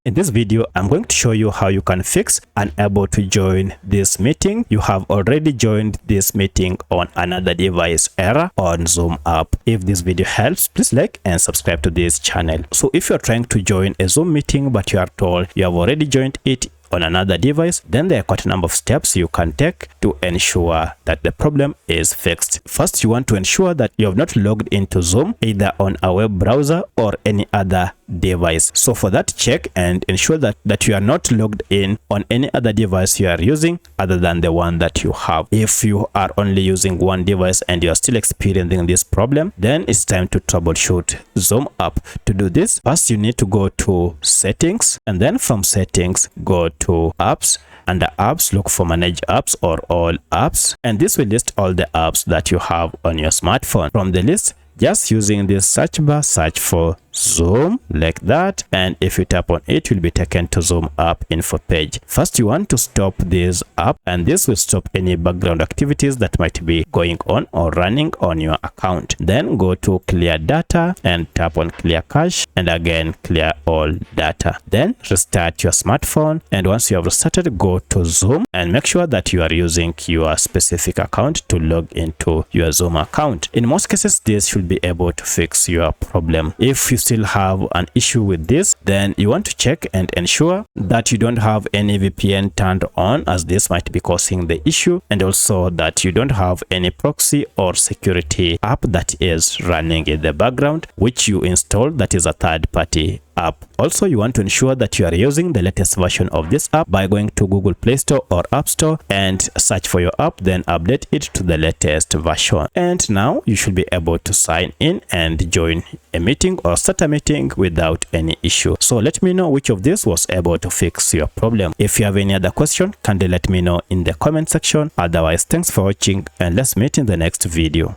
In this video, I'm going to show you how you can fix unable to join this meeting. You have already joined this meeting on another device error on Zoom app. If this video helps, please like and subscribe to this channel. So if you're trying to join a Zoom meeting but you are told you have already joined it on another device, then there are quite a number of steps you can take to ensure that the problem is fixed. First, you want to ensure that you have not logged into Zoom either on a web browser or any other device. So for that, check and ensure that you are not logged in on any other device you are using other than the one that you have. If you are only using one device and you are still experiencing this problem, then it's time to troubleshoot Zoom app. To do this, first you need to go to settings, and then from settings go to apps. Under apps, look for manage apps or all apps, and this will list all the apps that you have on your smartphone. From the list, just using this search bar, search for Zoom like that, and if you tap on it, you'll be taken to Zoom app info page. First, you want to stop this app, and this will stop any background activities that might be going on or running on your account. Then go to clear data and tap on clear cache, and again clear all data. Then restart your smartphone, and once you have restarted, go to Zoom and make sure that you are using your specific account to log into your Zoom account. In most cases, this should be able to fix your problem. If you still have an issue with this, then you want to check and ensure that you don't have any VPN turned on, as this might be causing the issue, and also that you don't have any proxy or security app that is running in the background which you installed, that is a third-party app. Also, you want to ensure that you are using the latest version of this app by going to Google Play Store or App Store and search for your app, then update it to the latest version. And now you should be able to sign in and join a meeting or start a meeting without any issue. So let me know which of this was able to fix your problem. If you have any other question, kindly let me know in the comment section. Otherwise, thanks for watching, and let's meet in the next video.